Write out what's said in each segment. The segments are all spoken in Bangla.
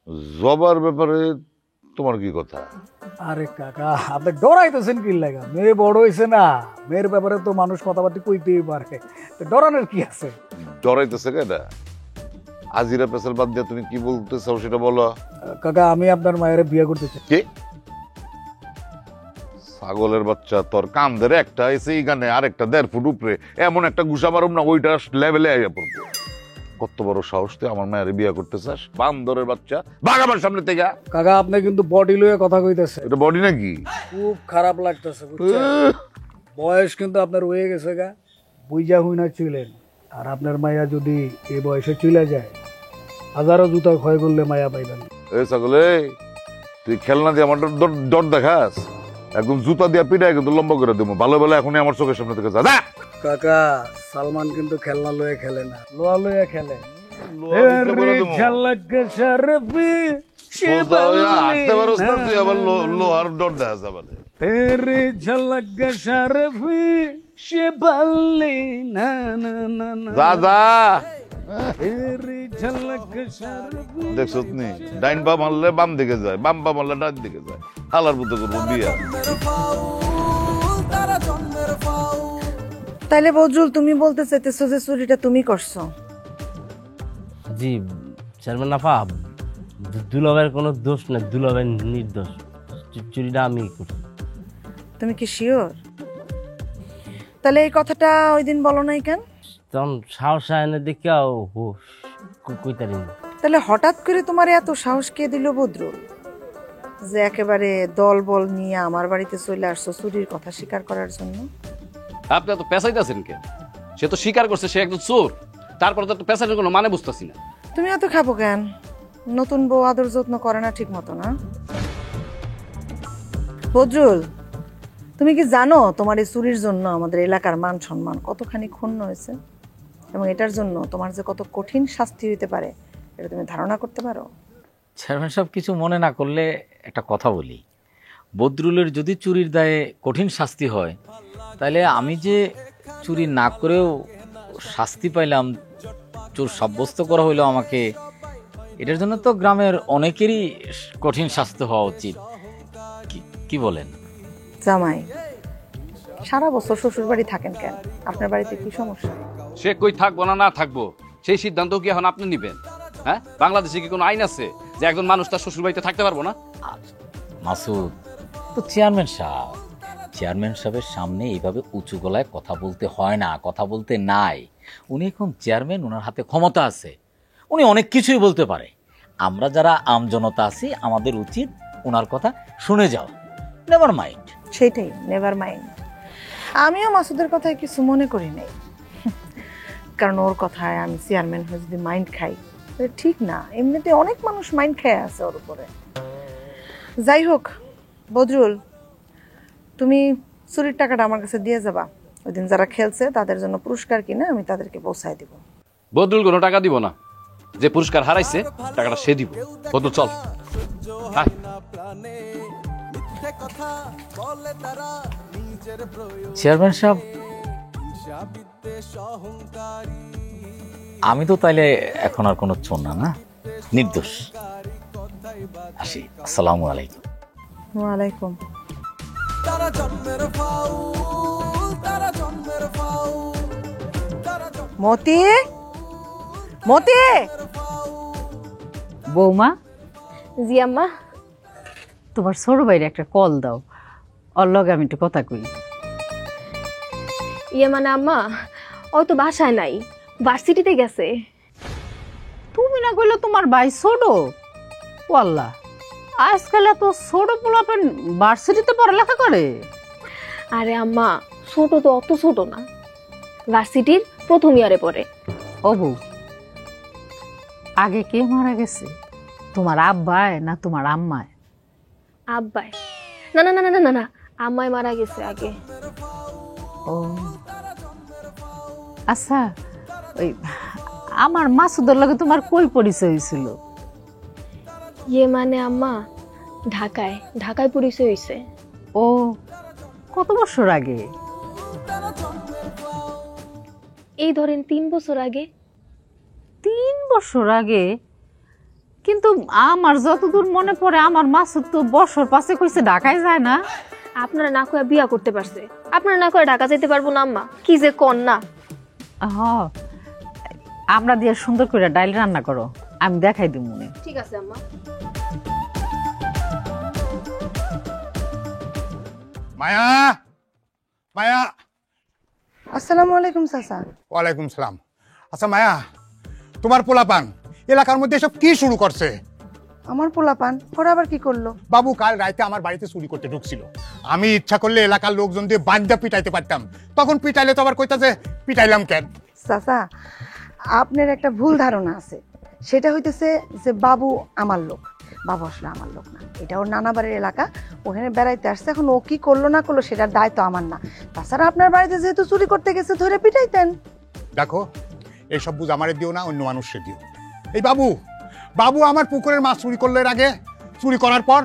জবার ব্যাপারে তোমার কি কথা? আরে কাকা আপনি ডরাইতেছেন কি লাগা? মেয়ে বড় হয়েছে না, মেয়ের ব্যাপারে তো মানুষ কথাবার্তা কইতেই পারে, তো ডরানোর কি আছে? ডরাইতেছে কেটা? আজিরা পেশাল বাদ দিয়ে তুমি কি বলতে চাও সেটা বলো। কাকা আমি আপনার মায়ের বিয়ে করতে চাই। কি ছাগলের বাচ্চা, তোর কান ধরে একটা এসে এইখানে আরেকটা 1.5 ফুট উপরে এমন একটা ঘুষা মারুম না ওইটা লেভেলে আইয়া পড়বো। কত বড় সাহস তুই আমার মায়ের বিয়ে করতে চাস? বান্দরের বাচ্চা, ভাগ আমার সামনে থেকে। কাকা আপনি কিন্তু বডি লয়ে কথা কইতেছে, এটা বডি নাকি? খুব খারাপ লাগতেছে বুঝছেন? বয়স কিন্তু আপনার হয়ে গেছে গা, বুঝা হই না ছিলেন। আর আপনার মায়া যদি এই বয়সে চলে যায়, হাজারো জুতা ক্ষয় করলে মায়া পাইবেন। এই ছাগলে, তুই খেলনা দিয়ে আমার ডর দেখাস? একদম জুতা দিয়া পিটাই কিন্তু লম্বা করে দেবো। ভালো ভালো এখনই আমার চোখের সামনে থেকে যা। কাকা সালমান কিন্তু খেলনা লয়ে খেলে না, লোহা লয়ে খেলে। লোহার ডর দেখা যাবে। তেরে ঝলক শরফি সে বললে না না না না যা যা। তেরে ঝলক শরফি। দেখছ নি, ডাইন পা মারলে বাম দিকে যায়, বাম পা মারলে ডান দিকে যায়। হালার মতো করবো বিয়া। তাইলে বজরুল তুমি বলতে চাইতেছো যে চুরিটা তুমি করছো? জি চেয়ারম্যান আফা, দুলাভাইয়ের কোনো দোষ নেই, দুলাভাই নির্দোষ। চুরিটা আমি করছি। তুমি কি শিওর? তাহলে এই কথাটা ওই দিন বলো নাই কেন? তখন সাহস আয়নে দেখে কইতারি। তাহলে হঠাৎ করে তোমার এত সাহস কে দিল বদরুল, যে একেবারে দল বল নিয়ে আমার বাড়িতে চলে আসছো চুরির কথা স্বীকার করার জন্য? আপনি এত পেঁচাইতেছেন কেন? সে তো স্বীকার করছে সে একজন চোর, তারপর তো পেঁচানোর কোনো মানে বুঝতেছি না। তুমি এত খাবো কেন? নতুন বউ আদর যত্ন করে না ঠিক মতো না? বদরুল তুমি কি জানো তোমার এই চুরির জন্য আমাদের এলাকার মান সম্মান কতখানি ক্ষুণ্ণ হয়েছে, এবং এটার জন্য তোমার যে কত কঠিন শাস্তি হইতে পারে এটা তুমি ধারণা করতে পারো? চেয়ারম্যান সাহেব কিছু মনে না করলে একটা কথা বলি। বদরুলের যদি চুরির দায়ে কঠিন শাস্তি হয়, তাহলে আমি যে চুরি না করেও শাস্তি পাইলাম, চোর সাব্যস্ত করা হইলো আমাকে, এটার জন্য তো গ্রামের অনেকেরই কঠিন শাস্তি হওয়া উচিত। কি বলেন? জামাই সারা বছর শ্বশুর বাড়ি থাকেন কেন? আপনার বাড়িতে কি সমস্যা? সে কই থাকবো না থাকবো সেই সিদ্ধান্ত কি এখন আপনি নিবেন? হ্যাঁ, বাংলাদেশে কি কোনো আইন আছে যে একজন মানুষ তার শ্বশুর বাড়িতে থাকতে পারবো না? মাসুদ তো চেয়ারম্যান সাহেব, চেয়ারম্যান সাহেবের সামনে এইভাবে উঁচু গলায় কথা বলতে হয় না, কথা বলতে নাই। উনি এখন চেয়ারম্যান, ওনার হাতে ক্ষমতা আছে, উনি অনেক কিছুই বলতে পারে। আমরা যারা আমজনতা আছি আমাদের উচিত ওনার কথা শুনে যাও। Never mind. সেটাই, নেভার মাইন্ড। আমিও মাসুদের কথায় কিছু মনে করি নাই, কারণ ওর কথায় আমি চেয়ারম্যান হয়ে যদি মাইন্ড খাই ঠিক না। এমনিতে অনেক মানুষ মাইন্ড খেয়ে আছে ওর উপরে। যাই হোক বদরুল, তুমি চুরির টাকাটা আমার কাছে দিয়ে যাবা। ওই দিন যারা খেলছে তাদের জন্য পুরস্কার কিনে আমি তাদেরকে পৌঁছায় দিব। বদরুল কোনো টাকা দিব না, যে পুরস্কার হারাইছে টাকাটা সে দিব। বদরুল চল। চেয়ারম্যান সাহেব, আমি তো তাইলে এখন আর কোনো চোর না, নির্দোষ। আসি, আসসালামু আলাইকুম। ওয়ালাইকুম। মতি, মতি। বৌমা, জি আম্মা। তোমার ছোট ভাইরে একটা কল দাও, ওর লগে আমি একটু কথা কই। ইয়ে মানে আম্মা, ও তো বাসায় নাই, ভার্সিটিতে গেছে। তুমি না কইলে তোমার ভাই ছোট? ও আল্লাহ, আজকাল এত ছোট পোলাপেন ভার্সিটিতে পড়ালেখা করে? আরে আম্মা, ছোট তো অত ছোট না, ভার্সিটির প্রথম ইয়ারে পড়ে। ও বউ, আগে কে মারা গেছে, তোমার আব্বায় না তোমার আম্মায়? আব্বাই। না না না না না না, আম্মাই মারা গেছে আগে। ও আচ্ছা, ওই আমার মাসুদের লগে তোমার কই পরিচয় হয়েছিল? ইয়ে মানে আম্মা, ঢাকায় ঢাকায় পরিচয় হয়েছে। ও কত বছর আগে? এই ধরেন 3 বছর আগে। 3 বছর আগে? কিন্তু আমার যতদূর মনে পড়ে আমার মাসুদ তো বছর পাশে কইছে ঢাকায় যায় না। আপনারা না কয়ে বিয়া করতে পারছে, আপনারা না করে ঢাকা যেতে পারবো না আম্মা? কি যে কন না। হ, আমরা দিয়ে সুন্দর করে ডাইল রান্না করো, আমি দেখাই দিব মনে। ঠিক আছে আম্মা। মায়া, মায়া। আসসালামু আলাইকুম চাচা। ওয়ালাইকুম সালাম। আচ্ছা মায়া, তোমার পোলাপান এলাকার মধ্যে এসব কি শুরু করছে? আমার পোলাপান ওরা আবার কি করলো? বাবু কাল রাতে আমার বাড়িতে চুরি করতে ঢুকছিল। আমি ইচ্ছা করলে এলাকার লোকজন দিয়ে বাদ্যা পিটাইতে পারতাম, তখন পিটাইলে তো আবার কইতা যে পিটাইলাম কেন। চাচা, আপনার একটা ভুল ধারণা আছে, সেটা হইতেছে যে বাবু আমার লোক। বাবু আসলে আমার লোক না, এটা ওর নানা বাড়ির এলাকা, ওখানে বেড়াইতে আসছে। এখন ও কি করলো না করলো সেটার দায় তো আমার না। তাছাড়া আপনার বাড়িতে যেহেতু চুরি করতে গেছে, ধরে পিটাইতেন। দেখো, এইসব বুঝ আমারে দিও না, অন্য মানুষকে দিও। এই বাবু, বাবু আমার পুকুরের মাছ চুরি করলে আগে, চুরি করার পর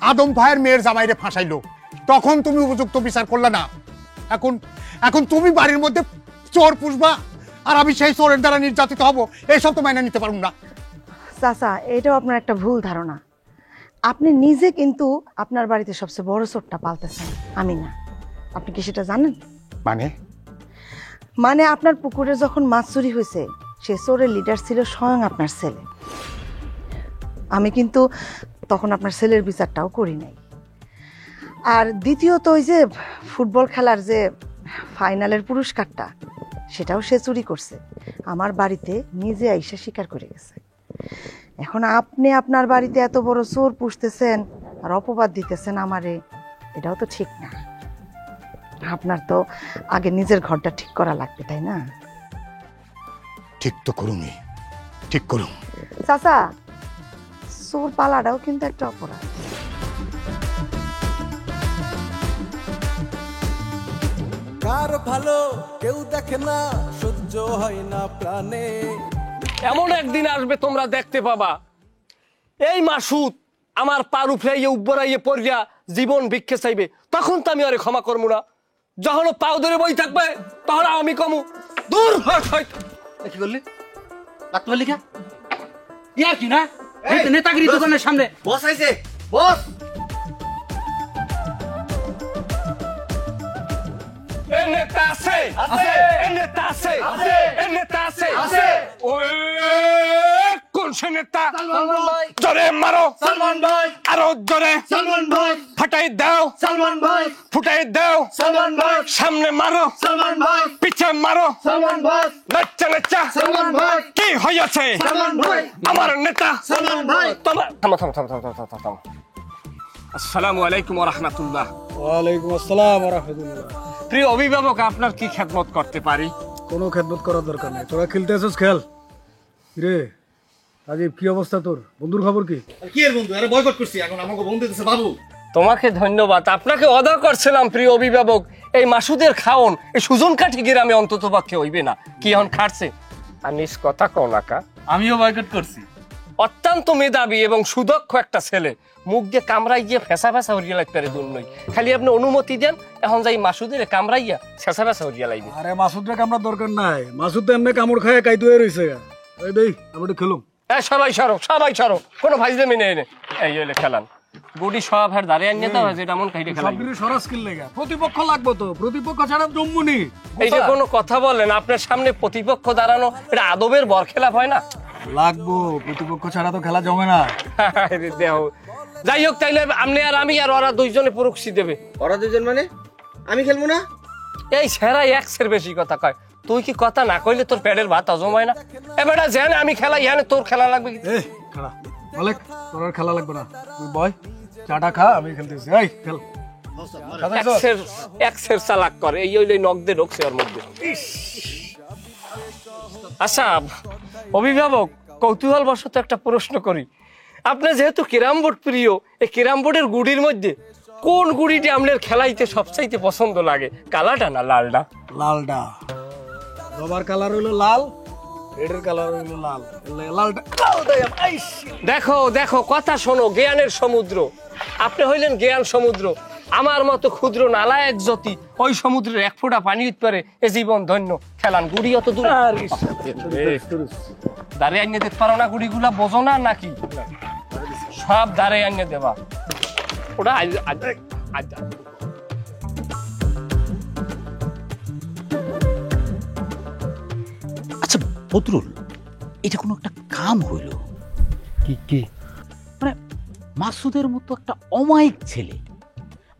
আদম ভাইয়ের মেয়ের জামাইরে ফাঁসাইলো, তখন তুমি উপযুক্ত বিচার করলে না। এখন এখন তুমি বাড়ির মধ্যে চোর পুষবা আর আমি সেই চোরের দ্বারা নির্যাতিত হব, এইসব তো মাইনা নিতে পারবো না। চাচা, এটাও আপনার একটা ভুল ধারণা। আপনি নিজে কিন্তু আপনার বাড়িতে সবচেয়ে বড় চোরটা পালতেছেন, আমি না। আপনি কি সেটা জানেন? মানে আপনার পুকুরে যখন মাছ চুরি হয়েছে, সে চোরের লিডার ছিল স্বয়ং আপনার ছেলে। আমি কিন্তু তখন আপনার ছেলের বিচারটাও করি নাই। আর দ্বিতীয়ত, ওই যে ফুটবল খেলার যে ফাইনালের পুরস্কারটা, সেটাও সে চুরি করছে, আমার বাড়িতে নিজে আইসা স্বীকার করে গেছে। এখন আপনি আপনার বাড়িতে এত বড় চোর পুষতেছেন আর অপবাদ দিতেছেন আমারে, এটাও তো ঠিক না। আপনার তো আগে নিজের ঘরটা ঠিক করা লাগবে, তাই না? ঠিক তো করুমি, ঠিক করুম। চাচা, চোর পালাটাও কিন্তু একটা অপরাধ। কার ভালো কেউ দেখে না, সহ্য হয় না প্রাণে। এমন একদিন আসবে তোমরা দেখতে পাবা, এই মাসুদ আমার পার উফরাইয়ে উব্বরাইয়ে পড়িয়া জীবন ভিক্ষে চাইবে, তখন তো আমি আরে ক্ষমা করবো না। যখন পাও ধরে বই থাকবে তখন আমি কমু। দূর কি করলি? লাগতে পারলি কে? ইয়ার কি না? নেতাগিরি দোকানের সামনে বস আইছে, বস। নেতা আছে, নেতা আছে, নেতা আছে। কোন সে নেতা? জোরে মারো সালমান ভাই, আরো জোরে সালমান ভাই, ফাটাই দাও সালমান ভাই, ফুটাই দাও সালমান ভাই, সামনে মারো সালমান ভাই, পিছে মারো সালমান ভাই, নাচা নাচা সালমান ভাই, কি হয়েছে সালমান ভাই, আমার নেতা সালমান ভাই। তোমার থামো থামো থামো থামো থামো থামো। আসসালামু আলাইকুম ওয়া রাহমাতুল্লাহ। ওয়ালাইকুম আসসালাম ওয়া রাহমাতুল্লাহ। প্রিয় অভিভাবক, আপনার কি খেদমত করতে পারি? কোনো খেদমত করার দরকার নেই, তোরা খেলতে আসছিস খেল। রে রাজীব, কি অবস্থা তোর? বন্ধুর খবর কি? কি এর বন্ধু? আরে বয়কট করছি, এখন আমাকে বন্ধু দিতেছে বাবু। তোমাকে ধন্যবাদ, আপনাকে অদা করছিলাম প্রিয় অভিভাবক। এই মাসুদের খাওন এই সুজন কাঠি গ্রামে অন্তত পক্ষে হইবে না। কি এখন খাটছে? আর নিজ কথা কও না কা, আমিও বয়কট করছি। অত্যন্ত মেধাবী এবং সুদক্ষ একটা ছেলে, মুখ দিয়ে কামড়াই গিয়ে ফেসা ফেসা হরিয়া লাগতে পারে দূর নই। খালি আপনি অনুমতি দেন, এখন যাই মাসুদের কামড়াইয়া ফেসা ফেসা হরিয়া লাগবে। আরে মাসুদরে কামড়ার দরকার নাই, মাসুদ তো এমনি কামড় খায় কাইতে হয়ে রইছে। এই দেই আমি একটু খেলুম। সবাই সরো, সবাই সরো, কোনো ভাইজলে মেনে এনে এই হইলে খেলান। গুডি সব হার দাঁড়িয়ে আনিয়ে দাও, যেটা মন খাইতে খেলা। সবগুলো সরাস কিল লাগা, প্রতিপক্ষ লাগবে তো, প্রতিপক্ষ ছাড়া জম্মুনি। এই যে কোনো কথা বলেন, আপনার সামনে প্রতিপক্ষ দাঁড়ানো এটা আদবের বর খেলাপ হয় না? লাগবো, প্রতিপক্ষ ছাড়া তো খেলা জমে না। দেহ যাই হোক, তাইলে আপনি আর আমি আর ওরা দুইজনে প্রক্সি দেবে। ওরা দুইজন মানে আমি খেলবো না? এই সেরা একসের বেশি কথা কয়। তুই কি কথা না কইলে তোর পেটের ভাত হজম হয় না? এবারে জানে আমি খেলা, ইহানে তোর খেলা লাগবে। এই খেলা মালিক, তোর আর খেলা লাগবে না, তুই বয় চাটা খা, আমি খেলতেছি। এই খেল। একসের চালাক করে, এই হইলে নখ দিয়ে ঢুকছে ওর মধ্যে। আচ্ছা অভিভাবক, কৌতূহল বশত একটা প্রশ্ন করি। আপনি যেহেতু ক্যারাম বোর্ড প্রিয়, এই ক্যারাম বোর্ডের গুড়ির মধ্যে কোন গুড়িটি আপনার খেলাইতে সবচাইতে পছন্দ লাগে, কালাটা না লালটা? লালটা। জবার কালার হইলো লাল, রেডের কালার হইলো লাল, লালটা। দেখো দেখো, কথা শোনো, জ্ঞানের সমুদ্র। আপনি হইলেন জ্ঞান সমুদ্র, আমার মতো ক্ষুদ্র নালায়ক জ্যোতি ওই সমুদ্রের এক ফোঁটা পানি উঠতে পারে এ জীবন ধন্য খেলান গুড়ি অত দূর দাঁড়িয়ে আনিয়ে দিতে পারো না গুড়িগুলা বোঝো না নাকি সব দাঁড়িয়ে আনিয়ে দেবা ওটা আচ্ছা বদরুল, এটা কোনো একটা কাম হইল? কি কি? মানে মাসুদের মতো একটা অমায়িক ছেলে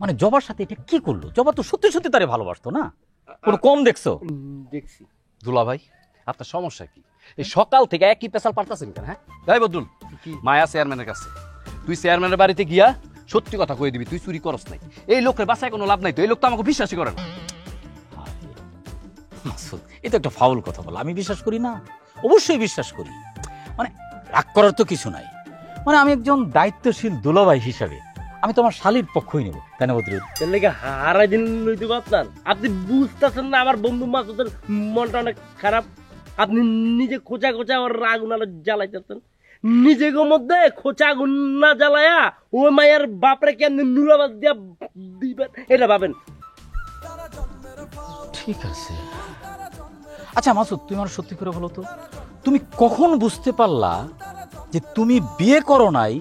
মানে জবার সাথে এটা কি করলো? জবা তো সত্যি সত্যি তারে ভালোবাসতো না, কোনো কম দেখছো? দেখছি। দুলা ভাই, আপনার সমস্যা কি? এই সকাল থেকে একই পেশাল পারতাছেন কেন? হ্যাঁ যাই বদরুল, মায়া চেয়ারম্যানের কাছে তুই চেয়ারম্যানের বাড়িতে গিয়া সত্যি কথা কয়ে দিবি তুই চুরি করস নাই। এই লোকের বাসায় কোনো লাভ নাই তো, এই লোক তো আমাকে বিশ্বাসই করে না। মাসুদ, এটা একটা ফাউল কথা বল। আমি বিশ্বাস করি না? অবশ্যই বিশ্বাস করি। মানে রাগ করার তো কিছু নাই। মানে আমি একজন দায়িত্বশীল দুলাভাই হিসাবে আমি তোমার শালীর পক্ষই নেব, তাই না বদরুল? হারাই দিন লইতে আপনার, আপনি বুঝতেছেন না আমার বন্ধু মাসুদের মনটা অনেক খারাপ। আপনি নিজে খোঁচা খোঁচা ওর আগুন আলো জ্বালাইতেছেন, নিজেকে মধ্যে খোঁচা আগুন না জ্বালায়া ওই মায়ের বাপরে কেন নুরাবাদ দিয়া দিবেন এটা ভাবেন। ঠিক আছে। আচ্ছা মাসুদ, তুমি আমার সত্যি করে বলো তো, তুমি কখন বুঝতে পারলা যে তুমি বিয়ে করো নাই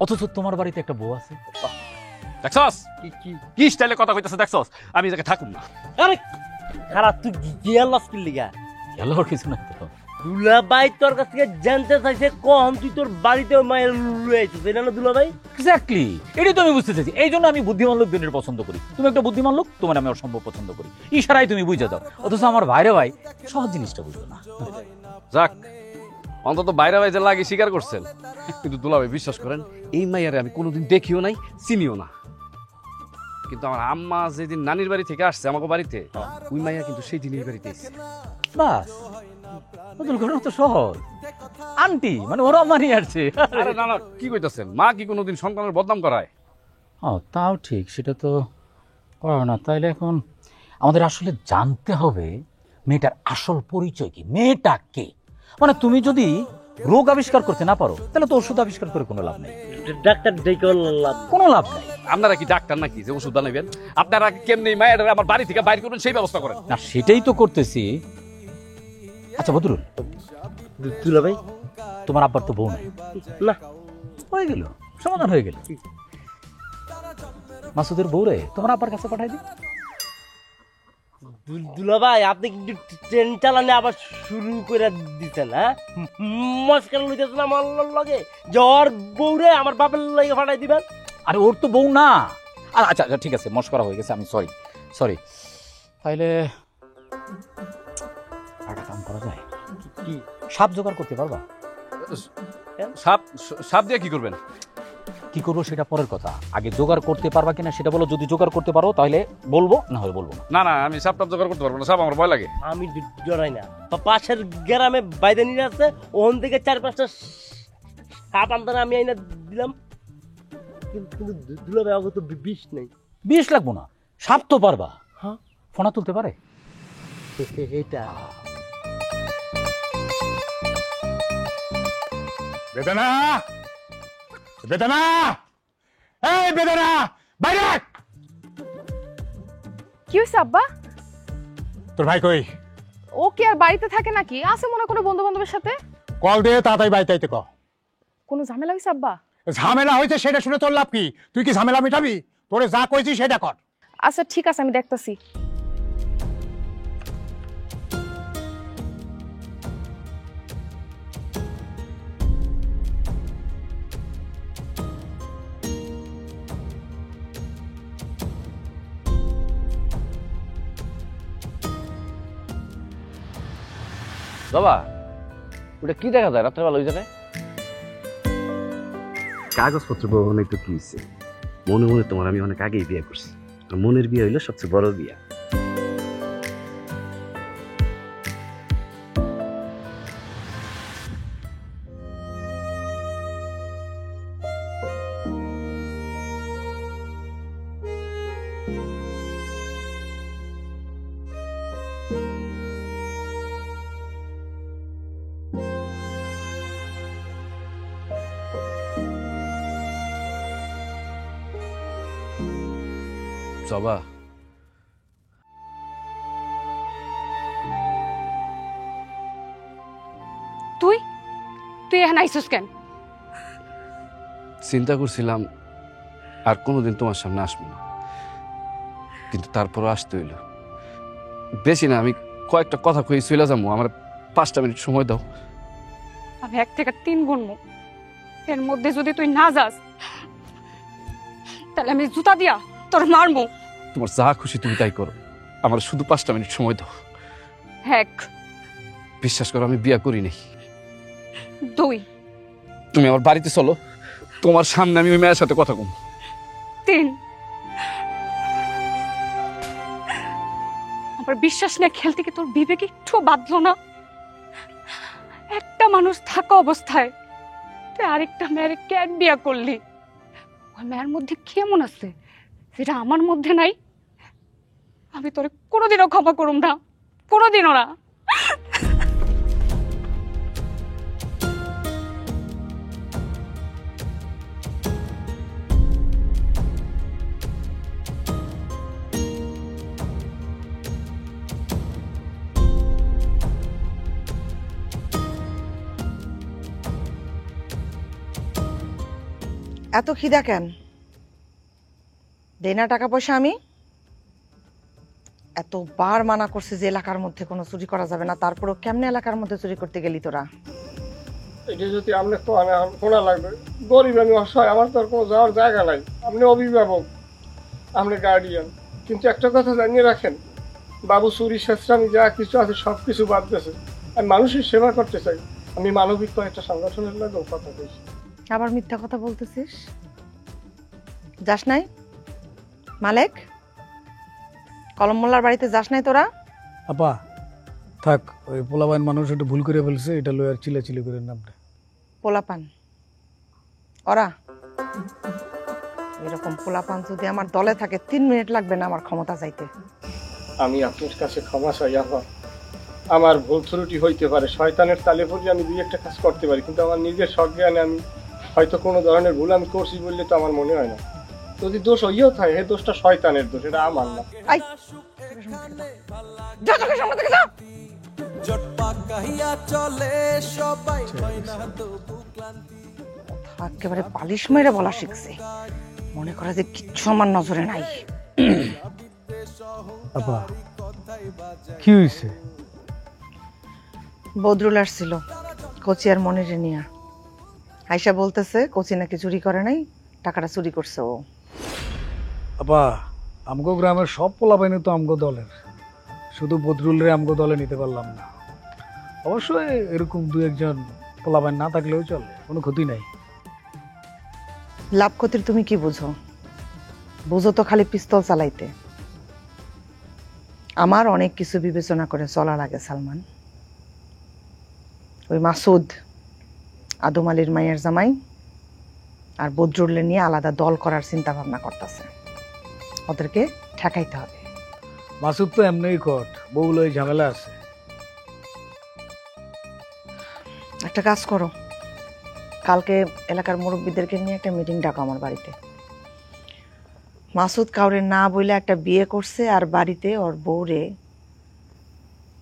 অথচ তোমার বাড়িতে একটা বউ আছে? দেখছস কি স্টাইলে কথা কইতাছে দেখছস? আমি এটাকে থাকুম না। আরে খারাপ, তুই গিয়া লস কি লিগা? গেলোর কিছু নাই তো। দুলাভাই তোর কাছ থেকে জানতে চাইছে কখন তুই তোর বাড়িতে ওই মায়ের রয়েছিস, তাই না দুলাভাই? এক্স্যাক্টলি, এটাই তো আমি বুঝতে চাইছি। এই জন্য আমি বুদ্ধিমান লোক দিনের পছন্দ করি। তুমি একটা বুদ্ধিমান লোক, তোমার আমি অসম্ভব পছন্দ করি। ইশারায় তুমি বুঝে যাও, অথচ আমার ভাইরে ভাই সহজ জিনিসটা বুঝলো না। যাক, অন্তত বাইরে বাইরে লাগে স্বীকার করছেন। কিন্তু দুলাভাই বিশ্বাস করেন, এই মাইয়ারে আমি কোনোদিন দেখিও নাই, চিনিও না। কিন্তু আমার আম্মা যেদিন নানির বাড়ি থেকে আসছে আমাকে বাড়িতে, ওই মাইয়া কিন্তু সেই দিন এই বাড়িতে এসেছে। বাস, বদল ঘটনা তো সহজ। আন্টি মানে ওরা মানি আসছে। আরে না না, কি কইতাছেন? মা কি কোনোদিন সন্তানের বদনাম করায়? তাও ঠিক, সেটা তো করা না। তাইলে এখন আমাদের আসলে জানতে হবে মেয়েটার আসল পরিচয় কি, মেয়েটা কে। মানে তুমি যদি রোগ আবিষ্কার করতে না পারো তাহলে তো ওষুধ আবিষ্কার করে কোনো লাভ নেই। ডাক্তার দেখে কোনো লাভ নেই। আপনারা কি ডাক্তার নাকি যে ওষুধ বানাবেন? আপনারা কেমনি মায়ের আমার বাড়ি থেকে বাইর করবেন সেই ব্যবস্থা করেন না? সেটাই তো করতেছি। আচ্ছা বদরুল, দুলাভাই তোমার আব্বার তো বউ নাই না? হয়ে গেল, সমাধান হয়ে গেল। মাসুদের বউরে তোমার আব্বার কাছে পাঠাই দিই। দুলাভাই আপনি কিন্তু ট্রেন চালানে আবার শুরু করে দিচ্ছেন। হ্যাঁ, মস্কার লইতেছেন আমার লগে, জ্বর বউরে আমার বাপের লাগে ফাটাই দিবেন। আরে ওর তো বউ না। আচ্ছা আচ্ছা ঠিক আছে, মস্করা হয়ে গেছে, আমি সরি। তাইলে একটা কাম করা যায়, কি সাপ জোগাড় করতে পারবা? সাপ দিয়ে কি করবেন? কি করবো সেটা পরের কথা, আগে জোগাড় করতে পারবা কিনা সেটা বলো। যদি জোগাড় করতে পারো তাহলে বলবো, না হলে বলবো না। না আমি সাপ টাপ জোগাড় করতে পারবো না, সাপ আমার ভয় লাগে। আমি জড়াই না। পাশের গ্রামে বাইরে নিয়ে আসছে, ওখান থেকে 4-5টা সাপ আনতাম, আমি আইনা দিলাম। কিন্তু দুলাভাই অগত তো বিষ নেই। বিষ লাগবো না, সাপ তো পারবা। হ্যাঁ, ফোনা তুলতে পারে এটা। বেদনা, বেদনা, এই বেদনা, বাইরে। কি হয়েছে আব্বা? তোর ভাই কই? ও কি আর বাড়িতে থাকে নাকি? আছে মনে করে বন্ধু বান্ধবের সাথে। কল দিয়ে তাড়াতাড়ি বাড়িতে আইতে ক। কোনো ঝামেলা হয়েছে আব্বা? ঝামেলা হয়েছে সেটা শুনে তোর লাভ কি? তুই কি ঝামেলা মিটাবি? তোরে যা কইছি সেটা কর। আচ্ছা ঠিক আছে, আমি দেখতেছি। বাবা, ওটা কি দেখা যায় রাত্রেবেলা ওই জায়গায়? কাগজপত্র বহনে তো কি হয়েছে? মনে মনে তোমার আমি অনেক আগেই বিয়ে করছি। মনের বিয়ে হইলো সবচেয়ে বড় বিয়া। জবা, তুই তুই এখানে আইসস কেন? চিন্তা করছিলাম আর কোনোদিন তোমার সামনে আসবো না, কিন্তু তারপরও আসতে হইল। বেশি না, আমি কয়েকটা কথা কই চলে যাবো, আমার 5টা মিনিট সময় দাও। আমি 1 থেকে 3 গুনবো, এর মধ্যে যদি তুই না যাস তাহলে আমি জুতা দিয়া তোর মারবো। তোমার যা খুশি তুমি তাই করো, আমার শুধু 5টা মিনিট সময় দাও। 1 বিশ্বাস করো, আমি বিয়া করি নাই। 2 তুমি আমার বাড়িতে চলো, তোমার সামনে আমি ওই মেয়ের সাথে কথা কম। 3 আমার বিশ্বাস নিয়ে খেলতে কি তোর বিবেক একটু বাঁধলো না? একটা মানুষ থাকা অবস্থায় তুই আরেকটা মেয়ের কেন বিয়া করলি? ওই মেয়ের মধ্যে কেমন আছে যেটা আমার মধ্যে নাই? আমি তোরে কোনোদিনও ক্ষমা করুম না, কোনোদিনও না। এত খিদা কেন? দেনা টাকা পয়সা আমি এতবার মানা করছি যে এলাকার মধ্যে কোনো চুরি করা যাবে না, তারপরও কেমনে এলাকার মধ্যে চুরি করতে গেলি তোরা? এটা যদি আপনি শোনা লাগবে, গরিব আমি অসহায়, আমার তো আর কোনো যাওয়ার জায়গা নাই। আপনি অভিভাবক, আপনি গার্ডিয়ান, কিন্তু একটা কথা জানিয়ে রাখেন, বাবু চুরি শেষরামি যা কিছু আছে সব কিছু বাদ দিয়েছে। আমি মানুষের সেবা করতে চাই, আমি মানবিক কয়েকটা সংগঠনের লাগেও কথা বলছি। আবার মিথ্যা কথা বলতেছিস? যাস নাই মালেক? কলম মোল্লার বাড়িতে যাস নাই তোরা? আপা থাক, ওই পোলাবাইন মানুষ একটু ভুল করে ফেলছে, এটা লই আর চিলাচিলি করে নামটা। পোলাপান ওরা এরকম পোলাপান যদি আমার দলে থাকে 3 মিনিট লাগবে না আমার ক্ষমতা চাইতে। আমি আপনার কাছে ক্ষমা চাই আপা, আমার ভুল ত্রুটি হইতে পারে, শয়তানের তালে পড়ে আমি 2-1টা কাজ করতে পারি, কিন্তু আমার নিজের সজ্ঞানে আমি হয়তো কোনো ধরনের ভুল আমি করছি বললে তো আমার মনে হয় না। যদি দোষ হইয়াও থাকে, এই দোষটা শয়তানের দোষ, এটা আমার না। একেবারে পালিশ মেরে বলা শিখছে, মনে করে যে কিচ্ছু আমার নজরে নাই। আপা কি হয়েছে? বদরুল আসছিল কোচি আর মনিরে নিয়া, আয়সা বলতেছে কোচি নাকি চুরি করে নাই, টাকাটা চুরি করছে ও। আপা আমগো গ্রামের সব পোলাপাইনি তো আমগো দলের, শুধু বদরুলের আমগো দলে নিতে পারলাম না। অবশ্যই এরকম 2-1জন পোলাপাইন না থাকলেও চলে, কোনো ক্ষতি নাই। লাভ ক্ষতির তুমি কি বুঝো? বুঝো তো খালি পিস্তল চালাইতে। আমার অনেক কিছু বিবেচনা করে চলা লাগে সালমান। ওই মাসুদ আদম আলীর মায়ের জামাই আর বদরুল্লে নিয়ে আলাদা দল করার চিন্তা ভাবনা করতেছে, ওদেরকে ঠেকাইতে হবে। মাসুদ তো এমনিই কট, বউগুলো এই ঝামেলা আছে। একটা কাজ করো, কালকে এলাকার মুরব্বীদেরকে নিয়ে একটা মিটিং ডাকো আমার বাড়িতে। মাসুদ কাউরে না বইলে একটা বিয়ে করছে আর বাড়িতে ওর বউরে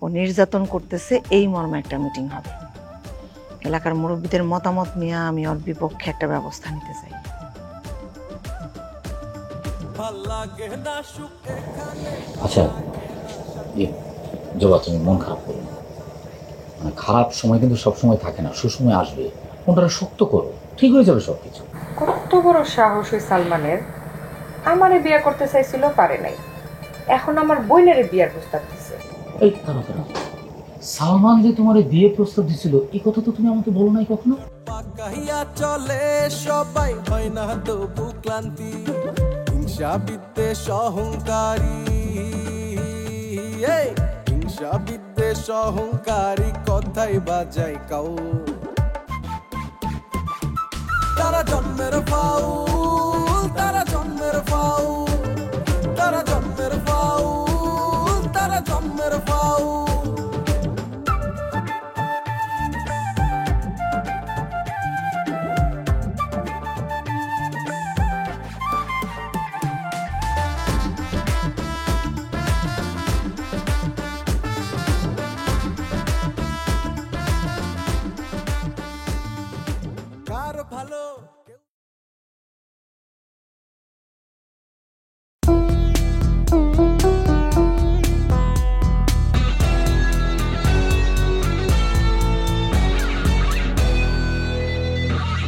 ও নির্যাতন করতেছে, এই মর্মে একটা মিটিং হবে। এলাকার মুরব্বীদের মতামত নিয়ে আমি ওর বিপক্ষে একটা ব্যবস্থা নিতে চাই। আচ্ছা জবা, তুমি মন খারাপ করো না, মানে খারাপ সময় কিন্তু সবসময় থাকে না, সুসময় আসবে। মনটা শক্ত করো, ঠিক হয়ে যাবে সবকিছু। কত বড় সাহস ওই সালমানের! আমারে বিয়ে করতে চাইছিল, পারে নাই, এখন আমার বোনের বিয়ার প্রস্তাব দিচ্ছে। এই দাঁড়া, সালমান যে তোমার বিয়ে প্রস্তাব দিছিল এই কথা তো তুমি আমাকে বলো নাই কখনো। পাকাইয়া চলে সবাই, হয় না তবু ক্লান্তি, হিংসা বিদ্বেষ অহংকারী, হিংসা বিদ্বেষ অহংকারী কথাই বাজাই কাউ। তারা জন্মের ফাউল, তারা জন্মের ফাউল, তারা জন্মের ফাউল, তারা জন্মের ফাউল। কার ভালো